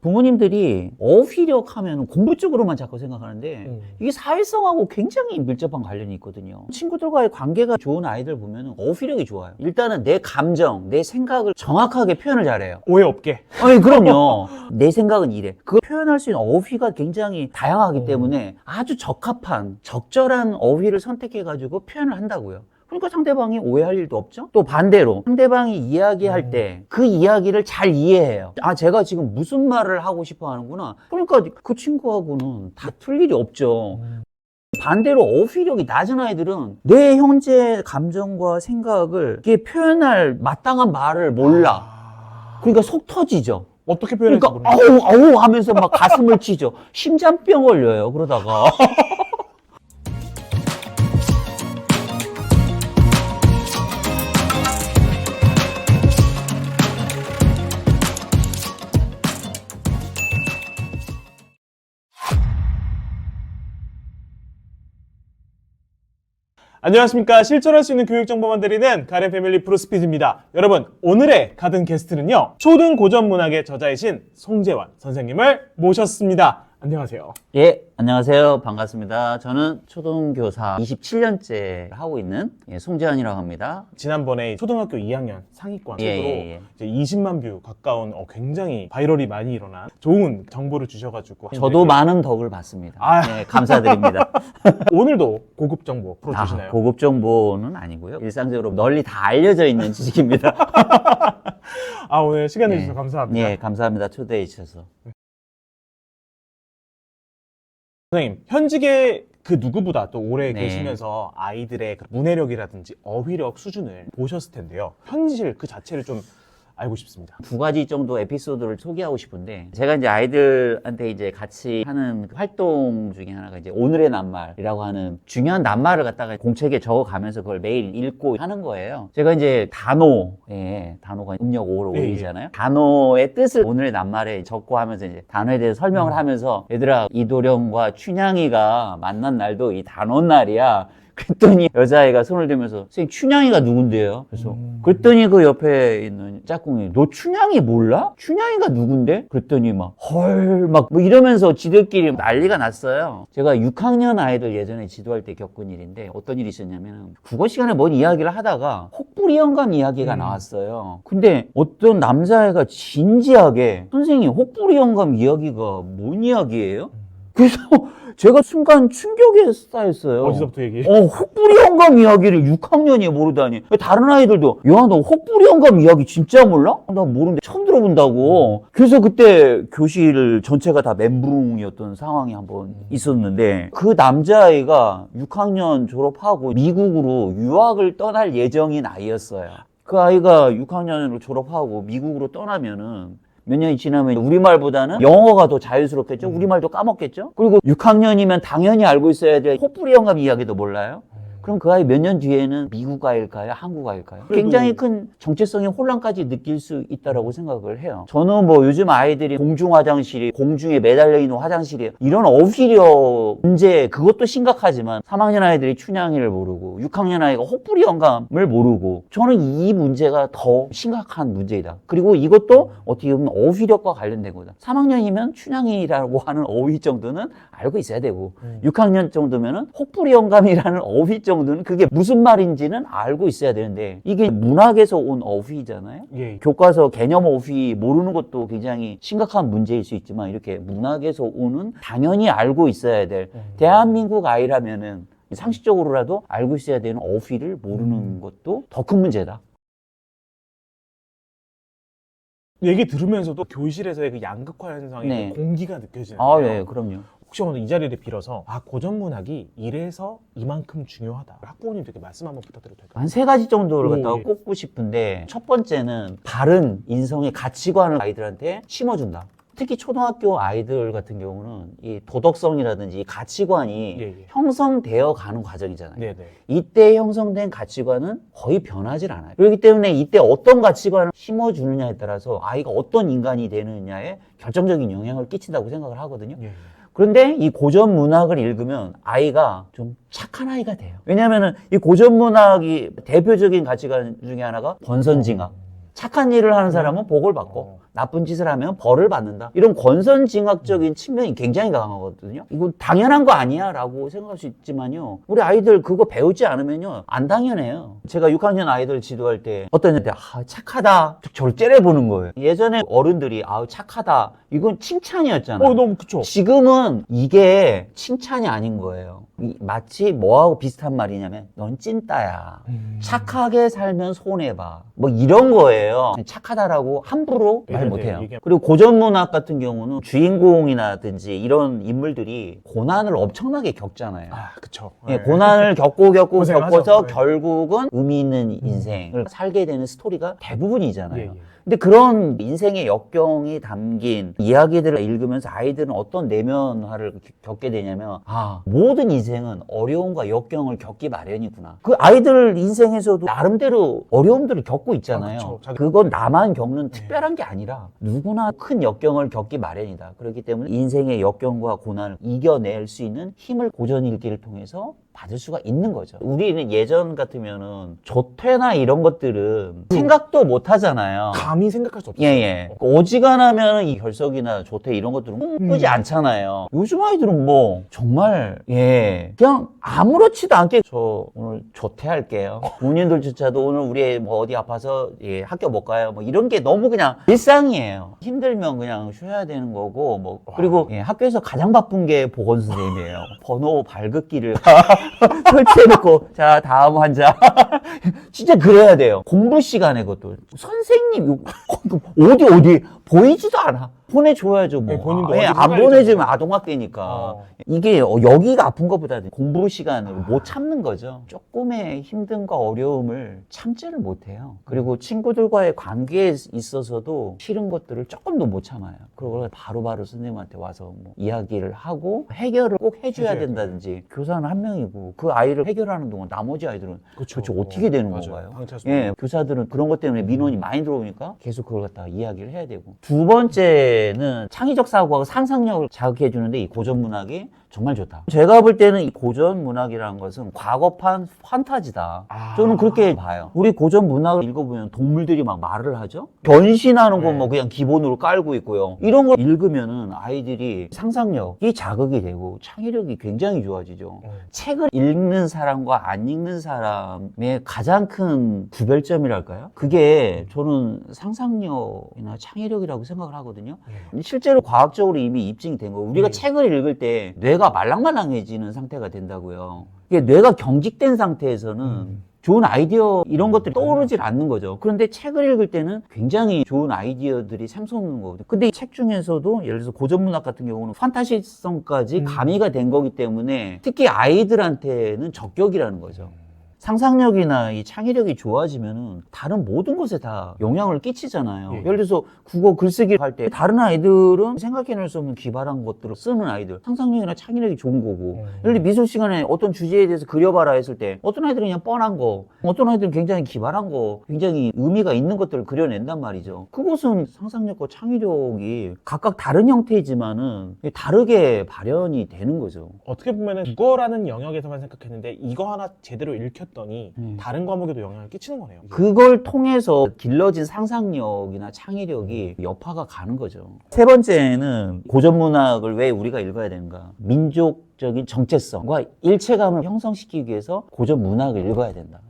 부모님들이 어휘력 하면 공부 쪽으로만 자꾸 생각하는데 이게 사회성하고 굉장히 밀접한 관련이 있거든요. 친구들과의 관계가 좋은 아이들 보면 어휘력이 좋아요. 일단은 내 감정, 내 생각을 정확하게 표현을 잘해요. 오해 없게. 아니, 그럼요. 내 생각은 이래. 그걸 표현할 수 있는 어휘가 굉장히 다양하기 때문에 아주 적합한, 적절한 어휘를 선택해가지고 표현을 한다고요. 그러니까 상대방이 오해할 일도 없죠. 또 반대로 상대방이 이야기할 때 그 이야기를 잘 이해해요. 아, 제가 지금 무슨 말을 하고 싶어 하는구나. 그러니까 그 친구하고는 다툴 일이 없죠. 반대로 어휘력이 낮은 아이들은 내 현재 감정과 생각을 이렇게 표현할 마땅한 말을 몰라. 그러니까 속 터지죠. 어떻게 표현할지 그러니까 모르겠어요. 아우 하면서 막 가슴을 치죠. 심장병 걸려요. 그러다가. 안녕하십니까. 실천할 수 있는 교육 정보만 드리는 가렌 패밀리 프로스피드입니다. 여러분, 오늘의 가든 게스트는요, 초등 고전 문학의 저자이신 송재환 선생님을 모셨습니다. 안녕하세요. 예, 안녕하세요. 반갑습니다. 저는 초등교사 27년째 하고 있는 송재환이라고 합니다. 지난번에 초등학교 2학년 상위권 책으로 예. 이제 20만 뷰 가까운 굉장히 바이럴이 많이 일어난 좋은 정보를 주셔가지고 저도 많은 덕을 봤습니다. 아. 네, 감사드립니다. 오늘도 고급 정보 풀어주시나요? 고급 정보는 아니고요. 일상적으로 널리 다 알려져 있는 지식입니다. 오늘 시간 내주셔서 감사합니다. 네, 감사합니다. 초대해 주셔서. 선생님, 현직에 그 누구보다 또 오래 네. 계시면서 아이들의 그 문해력이라든지 어휘력 수준을 보셨을 텐데요. 현실 그 자체를 좀 알고 싶습니다. 두 가지 정도 에피소드를 소개하고 싶은데, 제가 이제 아이들한테 이제 같이 하는 활동 중에 하나가 이제 오늘의 낱말이라고 하는 중요한 낱말을 갖다가 공책에 적어 가면서 그걸 매일 읽고 하는 거예요. 제가 이제 단어가 음력 5로 예, 올리잖아요. 단어의 뜻을 오늘의 낱말에 적고 하면서 이제 단어에 대해서 설명을 하면서, 얘들아, 이도령과 춘향이가 만난 날도 이 단어 날이야. 그랬더니 여자아이가 손을 들면서, 선생님, 춘향이가 누군데요? 그래서 그랬더니 그 옆에 있는 짝꿍이, 너 춘향이 몰라? 춘향이가 누군데? 그랬더니 막 뭐 이러면서 지들끼리 난리가 났어요. 제가 6학년 아이들 예전에 지도할 때 겪은 일인데, 어떤 일이 있었냐면, 국어 시간에 뭔 이야기를 하다가 혹부리영감 이야기가 나왔어요. 근데 어떤 남자애가 진지하게, 선생님, 혹부리영감 이야기가 뭔 이야기예요? 그래서 제가 순간 충격에 쌓였어요. 어디서부터 얘기해? 혹부리 영감 이야기를 6학년이 모르다니. 다른 아이들도, 야, 너 혹부리 영감 이야기 진짜 몰라? 나 모르는데 처음 들어본다고. 그래서 그때 교실 전체가 다 멘붕이었던 상황이 한번 있었는데, 그 남자아이가 6학년 졸업하고 미국으로 유학을 떠날 예정인 아이였어요. 그 아이가 6학년으로 졸업하고 미국으로 떠나면은 몇 년이 지나면 우리말보다는 영어가 더 자연스럽겠죠? 우리말도 까먹겠죠? 그리고 6학년이면 당연히 알고 있어야 될 혹부리 영감 이야기도 몰라요? 그럼 그 아이 몇 년 뒤에는 미국 아이일까요? 한국 아이일까요? 굉장히 큰 정체성의 혼란까지 느낄 수 있다라고 생각을 해요. 저는 뭐 요즘 아이들이 공중 화장실이, 공중에 매달려 있는 화장실이, 이런 어휘력 문제, 그것도 심각하지만 3학년 아이들이 춘향이를 모르고 6학년 아이가 혹부리 영감을 모르고, 저는 이 문제가 더 심각한 문제이다. 그리고 이것도 어떻게 보면 어휘력과 관련된 거다. 3학년이면 춘향이라고 하는 어휘 정도는 알고 있어야 되고, 6학년 정도면은 혹부리 영감이라는 어휘 정도는 그게 무슨 말인지는 알고 있어야 되는데, 이게 문학에서 온 어휘잖아요. 예. 교과서 개념 어휘 모르는 것도 굉장히 심각한 문제일 수 있지만, 이렇게 문학에서 오는 당연히 알고 있어야 될, 대한민국 아이라면은 상식적으로라도 알고 있어야 되는 어휘를 모르는 것도 더 큰 문제다. 얘기 들으면서도 교실에서의 그 양극화 현상의 네. 그 공기가 느껴지는데요. 네, 그럼요. 혹시 오늘 이 자리를 빌어서 고전 문학이 이래서 이만큼 중요하다, 학부모님들께 말씀 한번 부탁드려도 될까요? 한 세 가지 정도를 오, 갖다가 예. 꼽고 싶은데, 첫 번째는 바른 인성의 가치관을 아이들한테 심어준다. 특히 초등학교 아이들 같은 경우는 이 도덕성이라든지 이 가치관이 예. 형성되어 가는 과정이잖아요. 네네. 이때 형성된 가치관은 거의 변하질 않아요. 그렇기 때문에 이때 어떤 가치관을 심어주느냐에 따라서 아이가 어떤 인간이 되느냐에 결정적인 영향을 끼친다고 생각을 하거든요. 예. 그런데 이 고전 문학을 읽으면 아이가 좀 착한 아이가 돼요. 왜냐하면 이 고전 문학이 대표적인 가치관 중에 하나가 권선징악. 착한 일을 하는 사람은 복을 받고 나쁜 짓을 하면 벌을 받는다. 이런 권선징악적인 측면이 굉장히 강하거든요. 이건 당연한 거 아니야 라고 생각할 수 있지만요. 우리 아이들 그거 배우지 않으면요. 안 당연해요. 제가 6학년 아이들 지도할 때 어떤 애들 착하다. 저를 째려보는 거예요. 예전에 어른들이 착하다. 이건 칭찬이었잖아요. 너무 그쵸. 지금은 이게 칭찬이 아닌 거예요. 마치 뭐하고 비슷한 말이냐면 넌 찐따야. 착하게 살면 손해봐. 뭐 이런 거예요. 착하다라고 함부로 말 못해요. 그리고 고전문학 같은 경우는 주인공이라든지 이런 인물들이 고난을 엄청나게 겪잖아요. 그쵸. 예, 고난을 겪어서 고생하죠. 결국은 의미 있는 인생을 살게 되는 스토리가 대부분이잖아요. 예. 근데 그런 인생의 역경이 담긴 이야기들을 읽으면서 아이들은 어떤 내면화를 겪게 되냐면 모든 인생은 어려움과 역경을 겪기 마련이구나. 그 아이들 인생에서도 나름대로 어려움들을 겪고 있잖아요. 그건 나만 겪는 특별한 게 아니라 누구나 큰 역경을 겪기 마련이다. 그렇기 때문에 인생의 역경과 고난을 이겨낼 수 있는 힘을 고전 읽기를 통해서 받을 수가 있는 거죠. 우리는 예전 같으면은 조퇴나 이런 것들은 생각도 못 하잖아요. 감히 생각할 수 없어요. 예. 어지간하면 이 결석이나 조퇴 이런 것들은 꿈꾸지 않잖아요. 요즘 아이들은 뭐 정말 그냥 아무렇지도 않게 저 오늘 조퇴할게요. 부모님들조차도 오늘 우리 애 뭐 어디 아파서 학교 못 가요. 뭐 이런 게 너무 그냥 일상이에요. 힘들면 그냥 쉬어야 되는 거고 뭐 그리고 학교에서 가장 바쁜 게 보건 선생님이에요. 번호 발긋기를 설치해놓고 자 다음 환자 진짜 그래야 돼요. 공부 시간에 그것도 선생님 어디 보이지도 않아. 보내줘야죠 뭐. 본인도 안 보내주면 아동학대니까. 이게 여기가 아픈 것보다 공부 시간을 못 참는 거죠. 조금의 힘듦과 어려움을 참지를 못해요. 그리고 친구들과의 관계에 있어서도 싫은 것들을 조금도 못 참아요. 그러고 바로바로 선생님한테 와서 뭐 이야기를 하고 해결을 꼭 해줘야 된다든지. 교사는 한 명이고 그 아이를 해결하는 동안 나머지 아이들은 도대체 어떻게 되는 건가요? 교사들은 그런 것 때문에 민원이 많이 들어오니까 계속 그걸 갖다가 이야기를 해야 되고. 두 번째는 창의적 사고하고 상상력을 자극해 주는데 이 고전 문학이 정말 좋다. 제가 볼 때는 이 고전 문학이라는 것은 과거판 판타지다. 저는 그렇게 봐요. 우리 고전 문학을 읽어보면 동물들이 막 말을 하죠. 변신하는 건 뭐 그냥 기본으로 깔고 있고요. 이런 걸 읽으면은 아이들이 상상력이 자극이 되고 창의력이 굉장히 좋아지죠. 책을 읽는 사람과 안 읽는 사람의 가장 큰 구별점이랄까요? 그게 저는 상상력이나 창의력이라고 생각을 하거든요. 실제로 과학적으로 이미 입증이 된 거예요. 우리가 책을 읽을 때 뇌가 말랑말랑해지는 상태가 된다고요. 이게 뇌가 경직된 상태에서는 좋은 아이디어 이런 것들이 떠오르질 않는 거죠. 그런데 책을 읽을 때는 굉장히 좋은 아이디어들이 샘솟는 거거든요. 근데 이 책 중에서도 예를 들어서 고전문학 같은 경우는 판타지성까지 가미가 된 거기 때문에 특히 아이들한테는 적격이라는 거죠. 상상력이나 이 창의력이 좋아지면은 다른 모든 것에 다 영향을 끼치잖아요. 예를 들어서 국어 글쓰기를 할 때 다른 아이들은 생각해낼 수 없는 기발한 것들을 쓰는 아이들 상상력이나 창의력이 좋은 거고 예를 들어 미술 시간에 어떤 주제에 대해서 그려봐라 했을 때 어떤 아이들은 그냥 뻔한 거 어떤 아이들은 굉장히 기발한 거 굉장히 의미가 있는 것들을 그려낸단 말이죠. 그것은 상상력과 창의력이 각각 다른 형태이지만은 다르게 발현이 되는 거죠. 어떻게 보면은 국어라는 영역에서만 생각했는데 이거 하나 제대로 읽혔더니 다른 과목에도 영향을 끼치는 거네요. 그걸 통해서 길러진 상상력이나 창의력이 여파가 가는 거죠. 세 번째는 고전문학을 왜 우리가 읽어야 되는가? 민족적인 정체성과 일체감을 형성시키기 위해서 고전문학을 읽어야 된다.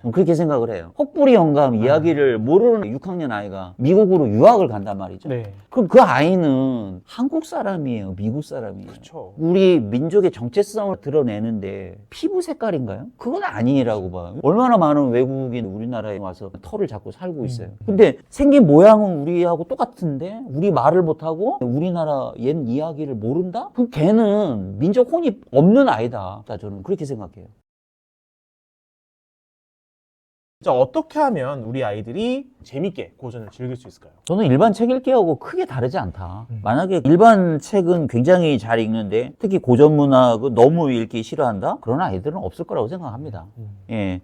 저는 그렇게 생각을 해요. 혹부리 영감 이야기를 모르는 6학년 아이가 미국으로 유학을 간단 말이죠. 그럼 그 아이는 한국 사람이에요? 미국 사람이에요? 그쵸. 우리 민족의 정체성을 드러내는데 피부 색깔인가요? 그건 아니라고 봐요. 얼마나 많은 외국인 우리나라에 와서 털을 잡고 살고 있어요. 근데 생긴 모양은 우리하고 똑같은데 우리 말을 못하고 우리나라 옛 이야기를 모른다? 그럼 걔는 민족 혼이 없는 아이다. 저는 그렇게 생각해요. 자, 어떻게 하면 우리 아이들이 재밌게 고전을 즐길 수 있을까요? 저는 일반 책 읽기하고 크게 다르지 않다. 만약에 일반 책은 굉장히 잘 읽는데 특히 고전 문학은 너무 읽기 싫어한다? 그런 아이들은 없을 거라고 생각합니다.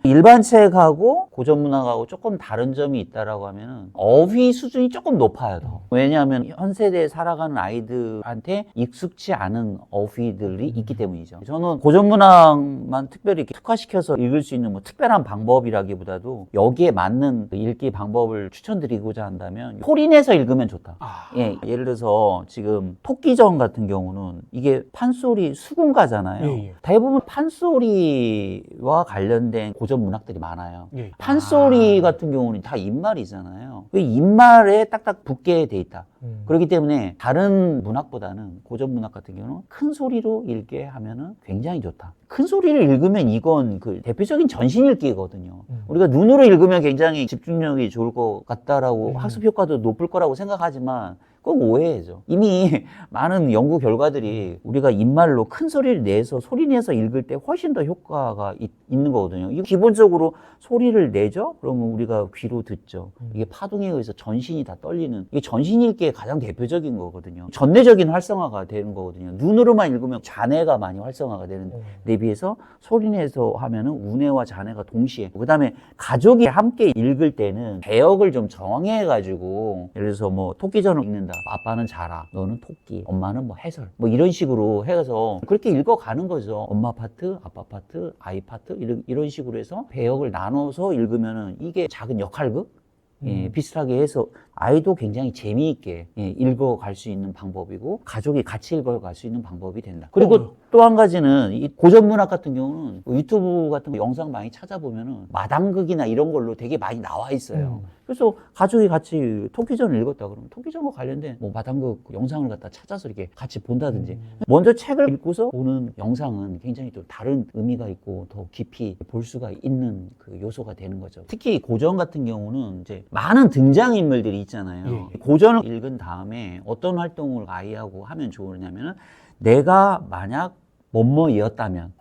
일반 책하고 고전 문학하고 조금 다른 점이 있다라고 하면 어휘 수준이 조금 높아요. 더. 왜냐하면 현 세대에 살아가는 아이들한테 익숙치 않은 어휘들이 있기 때문이죠. 저는 고전 문학만 특별히 특화시켜서 읽을 수 있는 뭐 특별한 방법이라기보다도 읽어도 여기에 맞는 그 읽기 방법을 추천드리고자 한다면 소리 내서 읽으면 좋다. 예, 예를 들어서 지금 토끼전 같은 경우는 이게 판소리 수군가잖아요. 예. 대부분 판소리와 관련된 고전 문학들이 많아요. 예. 판소리 같은 경우는 다 입말이잖아요. 그 입말에 딱딱 붙게 돼 있다. 그렇기 때문에 다른 문학보다는 고전 문학 같은 경우는 큰 소리로 읽게 하면은 굉장히 좋다. 큰 소리를 읽으면 이건 그 대표적인 전신 읽기거든요. 우리가 눈으로 읽으면 굉장히 집중력이 좋을 것 같다라고 학습 효과도 높을 거라고 생각하지만 그건 오해죠. 이미 많은 연구 결과들이 우리가 입말로 큰 소리를 내서 소리 내서 읽을 때 훨씬 더 효과가 있는 거거든요. 이거 기본적으로 소리를 내죠? 그러면 우리가 귀로 듣죠. 이게 파동에 의해서 전신이 다 떨리는 이게 전신 읽기의 가장 대표적인 거거든요. 전내적인 활성화가 되는 거거든요. 눈으로만 읽으면 좌뇌가 많이 활성화가 되는 데 비해서 소리 내서 하면은 우뇌와 좌뇌가 동시에 그다음에 가족이 함께 읽을 때는 배역을 좀 정해가지고 예를 들어서 뭐 토끼전을 읽는다. 아빠는 자라, 너는 토끼, 엄마는 뭐 해설, 뭐 이런 식으로 해서 그렇게 읽어가는 거죠. 엄마 파트, 아빠 파트, 아이 파트 이런 식으로 해서 배역을 나눠서 읽으면은 이게 작은 역할극 예, 비슷하게 해서 아이도 굉장히 재미있게 예, 읽어갈 수 있는 방법이고 가족이 같이 읽어갈 수 있는 방법이 된다. 그리고 또 한 가지는 이 고전 문학 같은 경우는 유튜브 같은 거 영상 많이 찾아보면은 마당극이나 이런 걸로 되게 많이 나와 있어요. 그래서 가족이 같이 토끼전을 읽었다 그러면 토끼전과 관련된 뭐 마당극 영상을 갖다 찾아서 이렇게 같이 본다든지 먼저 책을 읽고서 보는 영상은 굉장히 또 다른 의미가 있고 더 깊이 볼 수가 있는 그 요소가 되는 거죠. 특히 고전 같은 경우는 이제 많은 등장인물들이 있잖아요. 고전을 읽은 다음에 어떤 활동을 아이하고 하면 좋으냐면은 내가 만약 뭐뭐이었다면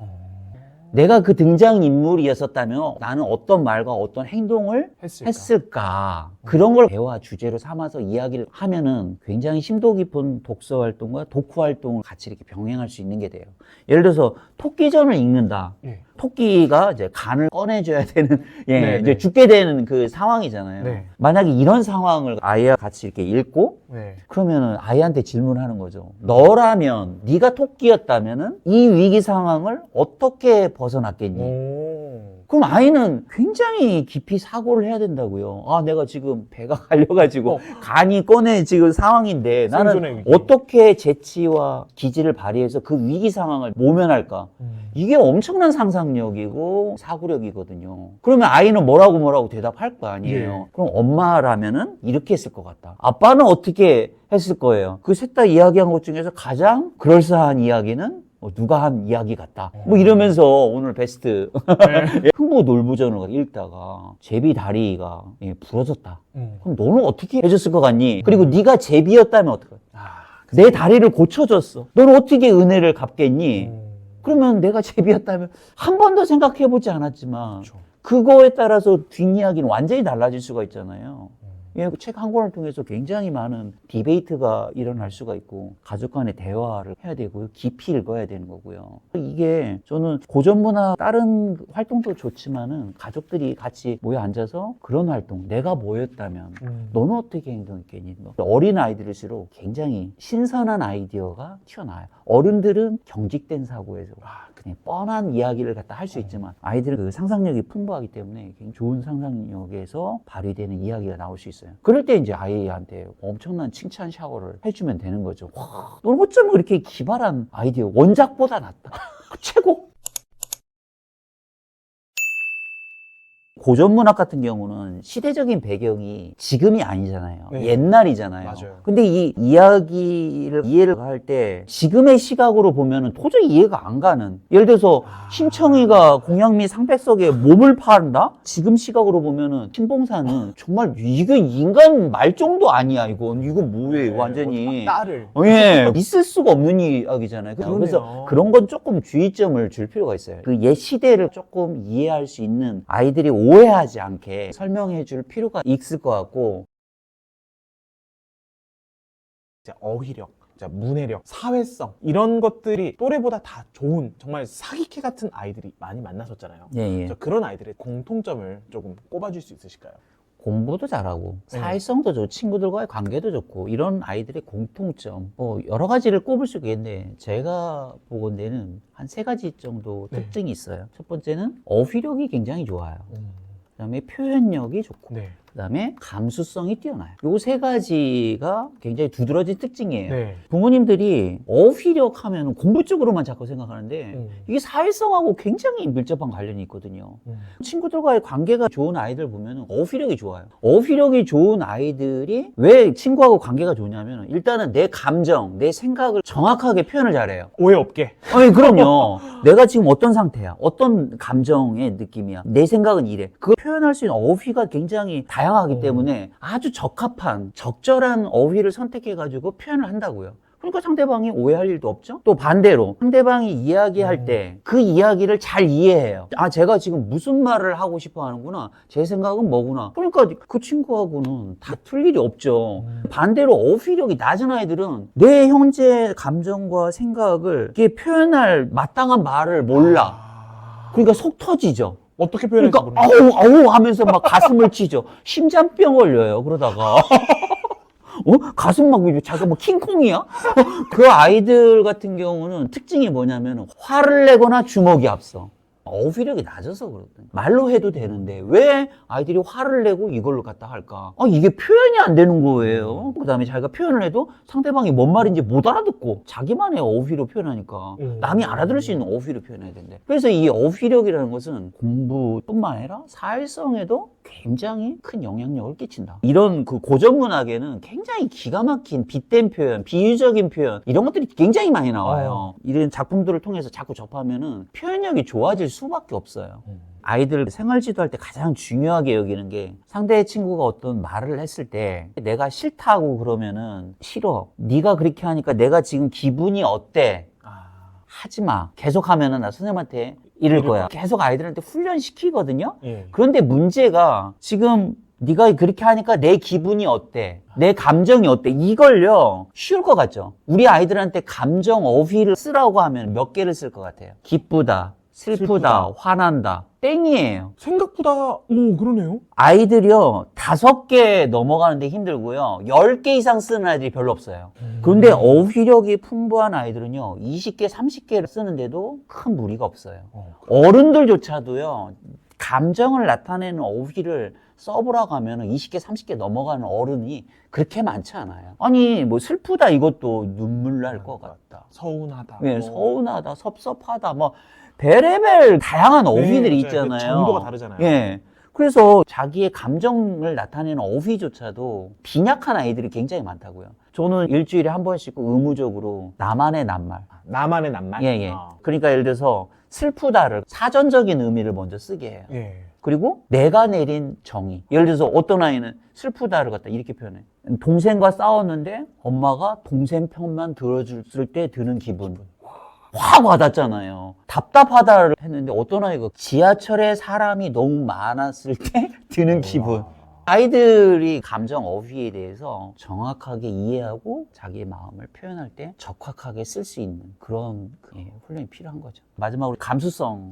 내가 그 등장인물이었었다면 나는 어떤 말과 어떤 행동을 했을까? 그런 걸 대화 주제로 삼아서 이야기를 하면은 굉장히 심도 깊은 독서 활동과 독후 활동을 같이 이렇게 병행할 수 있는 게 돼요. 예를 들어서 토끼전을 읽는다. 토끼가 이제 간을 꺼내줘야 되는, 예, 이제 죽게 되는 그 상황이잖아요. 만약에 이런 상황을 아이와 같이 이렇게 읽고, 그러면은 아이한테 질문하는 거죠. 너라면, 네가 토끼였다면은 이 위기 상황을 어떻게 벗어났겠니? 그럼 아이는 굉장히 깊이 사고를 해야 된다고요. 아, 내가 지금 배가 갈려가지고 간이 꺼내지는 상황인데 나는 어떻게 재치와 기지를 발휘해서 그 위기 상황을 모면할까? 이게 엄청난 상상력이고 사고력이거든요. 그러면 아이는 뭐라고 대답할 거 아니에요. 그럼 엄마라면은 이렇게 했을 것 같다. 아빠는 어떻게 했을 거예요? 그 셋 다 이야기한 것 중에서 가장 그럴싸한 이야기는 누가 한 이야기 같다. 뭐 이러면서 오늘 베스트 흥보 놀부전을 읽다가 제비 다리가 부러졌다. 그럼 너는 어떻게 해줬을 것 같니? 그리고 네가 제비였다면 어떡해? 내 다리를 고쳐줬어. 너는 어떻게 은혜를 갚겠니? 그러면 내가 제비였다면 한 번도 생각해보지 않았지만 그거에 따라서 뒷이야기는 완전히 달라질 수가 있잖아요. 책 한 권을 통해서 굉장히 많은 디베이트가 일어날 수가 있고 가족 간의 대화를 해야 되고요. 깊이 읽어야 되는 거고요. 이게 저는 고전 문학 다른 활동도 좋지만은 가족들이 같이 모여 앉아서 그런 활동 내가 뭐였다면 너는 어떻게 행동했겠니? 어린 아이들일수록 굉장히 신선한 아이디어가 튀어나와요. 어른들은 경직된 사고에서 그냥 뻔한 이야기를 갖다 할 수 있지만 아이들은 그 상상력이 풍부하기 때문에 굉장히 좋은 상상력에서 발휘되는 이야기가 나올 수 있어요. 그럴 때 이제 아이한테 엄청난 칭찬 샤워를 해주면 되는 거죠. 와, 넌 어쩜 그렇게 기발한 아이디어 원작보다 낫다. 최고. 고전 문학 같은 경우는 시대적인 배경이 지금이 아니잖아요. 옛날이잖아요. 맞아요. 근데 이 이야기를 이해를 할 때 지금의 시각으로 보면은 도저히 이해가 안 가는. 예를 들어서 심청이가 공양미 상백석에 몸을 판다? 지금 시각으로 보면은 신봉사는 정말 이거 인간 말정도 아니야. 이거 뭐예요? 완전히. 딸을. 예, 있을 수가 없는 이야기잖아요. 그래서 그런 건 조금 주의점을 줄 필요가 있어요. 그 옛 시대를 조금 이해할 수 있는 아이들이 오해하지 않게 설명해 줄 필요가 있을 것 같고 어휘력, 문해력, 사회성 이런 것들이 또래보다 다 좋은 정말 사기캐 같은 아이들이 많이 만나셨잖아요. 그런 아이들의 공통점을 조금 꼽아줄 수 있으실까요? 공부도 잘하고 사회성도 좋고 친구들과의 관계도 좋고 이런 아이들의 공통점 뭐 여러 가지를 꼽을 수 있겠는데 제가 보건대는 한 3가지 정도 특징이 있어요. 첫 번째는 어휘력이 굉장히 좋아요. 그다음에 표현력이 좋고, 네. 그다음에 감수성이 뛰어나요. 요 세 가지가 굉장히 두드러진 특징이에요. 네. 부모님들이 어휘력 하면 공부 쪽으로만 자꾸 생각하는데 이게 사회성하고 굉장히 밀접한 관련이 있거든요. 친구들과의 관계가 좋은 아이들 보면 어휘력이 좋아요. 어휘력이 좋은 아이들이 왜 친구하고 관계가 좋냐면 일단은 내 감정, 내 생각을 정확하게 표현을 잘해요. 오해 없게. 아니, 그럼요. 내가 지금 어떤 상태야? 어떤 감정의 느낌이야? 내 생각은 이래. 그걸 표현할 수 있는 어휘가 굉장히 다양하기 때문에 아주 적합한, 적절한 어휘를 선택해가지고 표현을 한다고요. 그러니까 상대방이 오해할 일도 없죠? 또 반대로 상대방이 이야기할 때 그 이야기를 잘 이해해요. 아, 제가 지금 무슨 말을 하고 싶어 하는구나. 제 생각은 뭐구나. 그러니까 그 친구하고는 다툴 일이 없죠. 반대로 어휘력이 낮은 아이들은 내 현재 감정과 생각을 이렇게 표현할 마땅한 말을 몰라. 그러니까 속 터지죠. 어떻게 표현할지 그러니까 모르겠어요. 아우 하면서 막 가슴을 치죠. 심장병 걸려요. 그러다가 가슴 막 자기가 뭐 킹콩이야? 그 아이들 같은 경우는 특징이 뭐냐면 화를 내거나 주먹이 앞서. 어휘력이 낮아서 그렇거든요. 말로 해도 되는데 왜 아이들이 화를 내고 이걸로 갖다 할까? 이게 표현이 안 되는 거예요. 그 다음에 자기가 표현을 해도 상대방이 뭔 말인지 못 알아듣고 자기만의 어휘로 표현하니까 남이 알아들을 수 있는 어휘로 표현해야 된대. 그래서 이 어휘력이라는 것은 공부뿐만 아니라 사회성에도 굉장히 큰 영향력을 끼친다. 이런 그 고전 문학에는 굉장히 기가 막힌 빗댄 표현, 비유적인 표현 이런 것들이 굉장히 많이 나와요. 이런 작품들을 통해서 자꾸 접하면은 표현력이 좋아질 수밖에 없어요. 아이들 생활 지도할 때 가장 중요하게 여기는 게 상대의 친구가 어떤 말을 했을 때 내가 싫다고 그러면은 싫어. 네가 그렇게 하니까 내가 지금 기분이 어때? 하지 마. 계속 하면은 나 선생님한테 이럴 거야. 계속 아이들한테 훈련시키거든요. 그런데 문제가 지금 네가 그렇게 하니까 내 기분이 어때? 내 감정이 어때? 이걸요 쉬울 것 같죠? 우리 아이들한테 감정 어휘를 쓰라고 하면 몇 개를 쓸 것 같아요? 기쁘다, 슬프다, 화난다. 땡이에요. 생각보다 그러네요. 아이들이요 5개 넘어가는데 힘들고요 10개 이상 쓰는 아이들이 별로 없어요. 그런데 어휘력이 풍부한 아이들은요 20개, 30개를 쓰는데도 큰 무리가 없어요. 어른들조차도요 감정을 나타내는 어휘를 써보라고 하면 20개, 30개 넘어가는 어른이 그렇게 많지 않아요. 아니 뭐 슬프다 이것도 눈물 날 것 같다. 서운하다. 네, 서운하다, 섭섭하다 뭐 별의별 다양한 어휘들이 있잖아요. 정도가 다르잖아요. 예. 그래서 자기의 감정을 나타내는 어휘조차도 빈약한 아이들이 굉장히 많다고요. 저는 일주일에 한 번씩 의무적으로 나만의 낱말. 나만의 낱말? 예. 그러니까 예를 들어서 슬프다를 사전적인 의미를 먼저 쓰게 해요. 그리고 내가 내린 정의. 예를 들어서 어떤 아이는 슬프다를 갖다 이렇게 표현해. 동생과 싸웠는데 엄마가 동생 편만 들어줬을 때 드는 기분. 확 와닿잖아요. 답답하다를 했는데 어떤 아이가 지하철에 사람이 너무 많았을 때 드는 기분. 아이들이 감정 어휘에 대해서 정확하게 이해하고 자기의 마음을 표현할 때 적확하게 쓸 수 있는 그런 훈련이 필요한 거죠. 마지막으로 감수성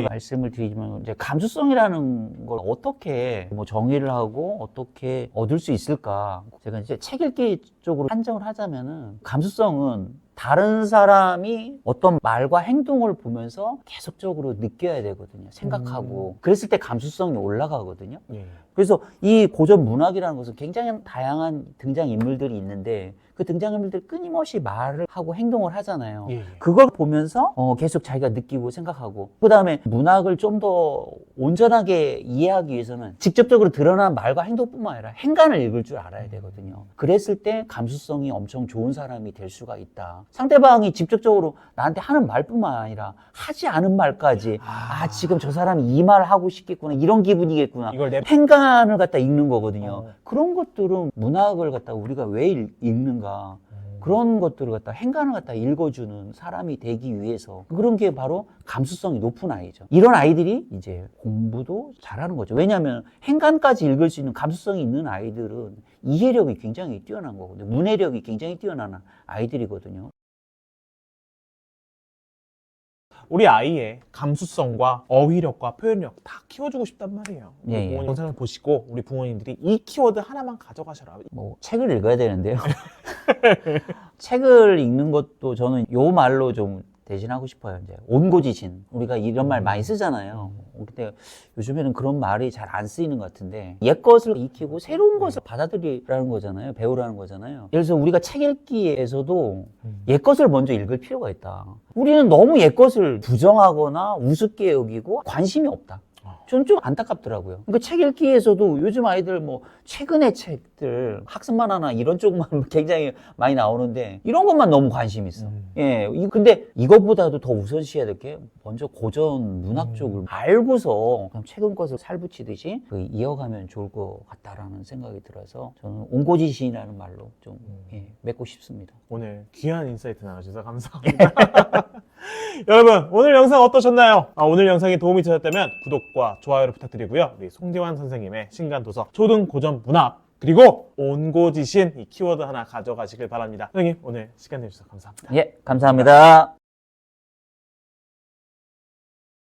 말씀을 드리지만 이제 감수성이라는 걸 어떻게 뭐 정의를 하고 어떻게 얻을 수 있을까? 제가 이제 책 읽기 쪽으로 한정을 하자면은 감수성은 다른 사람이 어떤 말과 행동을 보면서 계속적으로 느껴야 되거든요. 생각하고. 그랬을 때 감수성이 올라가거든요. 그래서 이 고전 문학이라는 것은 굉장히 다양한 등장인물들이 있는데 그 등장인물들이 끊임없이 말을 하고 행동을 하잖아요. 그걸 보면서 계속 자기가 느끼고 생각하고 그 다음에 문학을 좀 더 온전하게 이해하기 위해서는 직접적으로 드러난 말과 행동뿐만 아니라 행간을 읽을 줄 알아야 되거든요. 그랬을 때 감수성이 엄청 좋은 사람이 될 수가 있다. 상대방이 직접적으로 나한테 하는 말뿐만 아니라 하지 않은 말까지 지금 저 사람이 이 말 하고 싶겠구나 이런 기분이겠구나 이걸 행간을 갖다 읽는 거거든요. 그런 것들은 문학을 갖다 우리가 왜 읽는가 그런 것들을 갖다 행간을 갖다 읽어주는 사람이 되기 위해서 그런 게 바로 감수성이 높은 아이죠. 이런 아이들이 이제 공부도 잘하는 거죠. 왜냐하면 행간까지 읽을 수 있는 감수성이 있는 아이들은 이해력이 굉장히 뛰어난 거거든요. 문해력이 굉장히 뛰어난 아이들이거든요. 우리 아이의 감수성과 어휘력과 표현력 다 키워주고 싶단 말이에요. 부모님 영상을 보시고 우리 부모님들이 이 키워드 하나만 가져가셔라. 뭐 책을 읽어야 되는데요. 책을 읽는 것도 저는 요 말로 좀 대신하고 싶어요. 이제 온고지신. 우리가 이런 말 많이 쓰잖아요. 근데 요즘에는 그런 말이 잘 안 쓰이는 것 같은데 옛 것을 익히고 새로운 것을 받아들이라는 거잖아요. 배우라는 거잖아요. 예를 들어서 우리가 책 읽기에서도 옛 것을 먼저 읽을 필요가 있다. 우리는 너무 옛 것을 부정하거나 우습게 여기고 관심이 없다. 저는 좀 안타깝더라고요. 그러니까 책 읽기에서도 요즘 아이들 뭐 최근의 책들 학습만 하나 이런 쪽만 굉장히 많이 나오는데 이런 것만 너무 관심 있어. 예. 근데 이것보다도 더 우선시해야 될 게 먼저 고전 문학 쪽을 알고서 그냥 최근 것을 살붙이듯이 이어가면 좋을 것 같다라는 생각이 들어서 저는 온고지신이라는 말로 좀 맺고 싶습니다. 오늘 귀한 인사이트 나와주셔서 감사합니다. 여러분 오늘 영상 어떠셨나요? 오늘 영상이 도움이 되셨다면 구독과 좋아요를 부탁드리고요. 우리 송재환 선생님의 신간도서 초등고전 문학 그리고 온고지신 이 키워드 하나 가져가시길 바랍니다. 선생님 오늘 시간 내주셔서 감사합니다. 예, 감사합니다.